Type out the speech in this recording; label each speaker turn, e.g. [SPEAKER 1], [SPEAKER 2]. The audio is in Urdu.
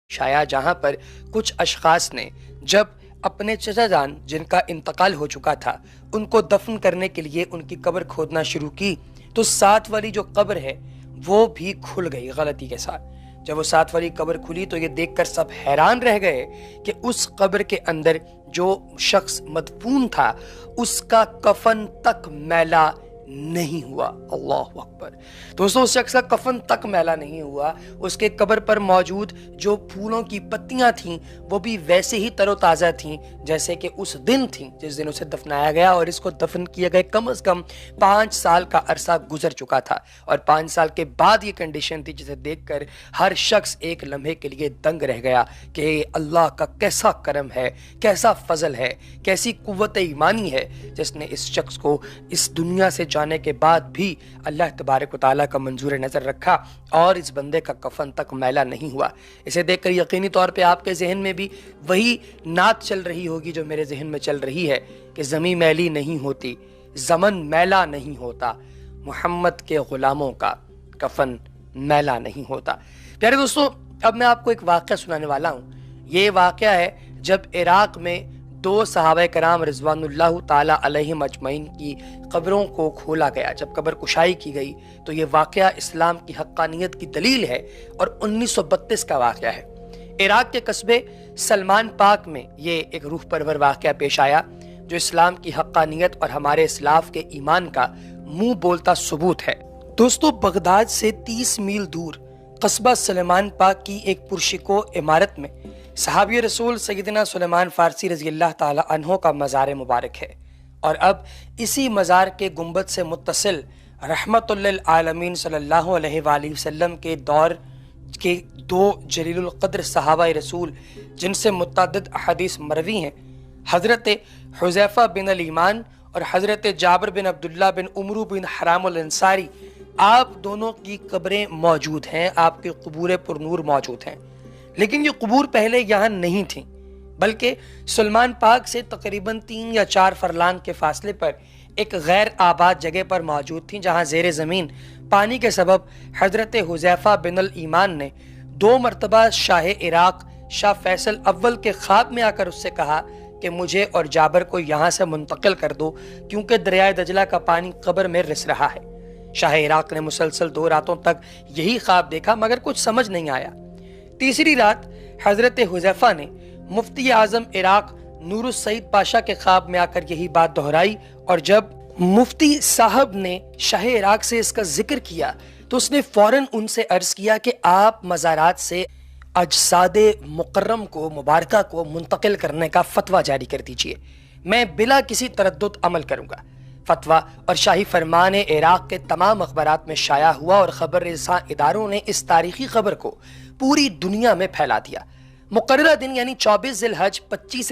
[SPEAKER 1] شایا جہاں پر کچھ اشخاص نے جب اپنے چچا جان جن کا انتقال ہو چکا تھا ان کو دفن کرنے کے لیے ان کی قبر کھودنا شروع کی تو ساتھ والی جو قبر ہے وہ بھی کھل گئی غلطی کے ساتھ۔ جب وہ ساتھ والی قبر کھلی تو یہ دیکھ کر سب حیران رہ گئے کہ اس قبر کے اندر جو شخص مدفون تھا اس کا کفن تک میلا نہیں ہوا۔ اللہ اکبر۔ دوستوں اس شخص کا کفن تک میلا نہیں ہوا، اس کے قبر پر موجود جو پھولوں کی پتیاں تھیں وہ بھی ویسے ہی تر و تازہ تھیں جیسے کہ اس دن تھیں جس دن اسے دفنایا گیا، اور اس کو دفن کیے گئے کم از کم 5 سال کا عرصہ گزر چکا تھا، اور 5 سال کے بعد یہ کنڈیشن تھی جسے دیکھ کر ہر شخص ایک لمحے کے لیے دنگ رہ گیا کہ اللہ کا کیسا کرم ہے، کیسا فضل ہے، کیسی قوت ایمانی ہے جس نے اس شخص کو اس دنیا سے جانے کے بعد بھی اللہ تبارک و تعالیٰ کا منظور نظر رکھا اور اس بندے کا کفن تک میلا نہیں ہوا۔ اسے دیکھ کر یقینی طور پہ آپ کے ذہن میں بھی وہی نعت چل رہی ہوگی جو میرے ذہن میں چل رہی ہے کہ زمین میلی نہیں ہوتی، زمن میلا نہیں ہوتا، محمد کے غلاموں کا کفن میلا نہیں ہوتا۔ پیارے دوستو، اب میں آپ کو ایک واقعہ سنانے والا ہوں۔ یہ واقعہ ہے جب عراق میں 2 صحابہ کرام رضوان اللہ تعالیٰ علیہم اجمعین کی قبروں کو کھولا گیا، جب قبر کشائی کی گئی تو یہ واقعہ اسلام کی حقانیت کی دلیل ہے اور 1932 کا واقعہ ہے۔ عراق کے قصبے سلمان پاک میں یہ ایک روح پرور واقعہ پیش آیا جو اسلام کی حقانیت اور ہمارے اسلاف کے ایمان کا منہ بولتا ثبوت ہے۔ دوستو، بغداد سے 30 میل دور قصبہ سلمان پاک کی ایک پرشکو عمارت میں صحابی رسول سیدنا سلیمان فارسی رضی اللہ تعالی عنہ کا مزار مبارک ہے، اور اب اسی مزار کے گنبد سے متصل رحمت للعالمین صلی اللہ علیہ وآلہ وسلم کے دور کے 2 جلیل القدر صحابہ رسول جن سے متعدد احادیث مروی ہیں، حضرت حذیفہ بن الیمان اور حضرت جابر بن عبداللہ بن عمرو بن حرام الانصاری، آپ دونوں کی قبریں موجود ہیں، آپ کے قبور پر نور موجود ہیں۔ لیکن یہ قبور پہلے یہاں نہیں تھیں، بلکہ سلمان پاک سے تقریباً 3 یا 4 فرلانگ کے فاصلے پر ایک غیر آباد جگہ پر موجود تھیں، جہاں زیر زمین پانی کے سبب حضرت حذیفہ بن الایمان نے 2 مرتبہ شاہ عراق شاہ فیصل اول کے خواب میں آ کر اس سے کہا کہ مجھے اور جابر کو یہاں سے منتقل کر دو کیونکہ دریائے دجلہ کا پانی قبر میں رس رہا ہے۔ شاہ عراق نے مسلسل 2 راتوں تک یہی خواب دیکھا مگر کچھ سمجھ نہیں آیا۔ تیسری رات حضرت حذیفہ نے مفتی اعظم عراق نور السعید پاشا کے خواب میں آ کر یہی بات دہرائی، اور جب مفتی صاحب نے شاہ عراق سے اس کا ذکر کیا تو اس نے فوراً ان سے عرض کیا کہ آپ مزارات سے اجساد مکرم کو مبارکہ کو منتقل کرنے کا فتویٰ جاری کر دیجئے، میں بلا کسی تردد عمل کروں گا۔ فتویٰ اور شاہی فرمان عراق کے تمام اخبارات میں شائع ہوا اور خبر رساں اداروں نے اس تاریخی خبر کو پوری دنیا میں پھیلا دیا۔ مقررہ دن یعنی 24 ذی الحج 25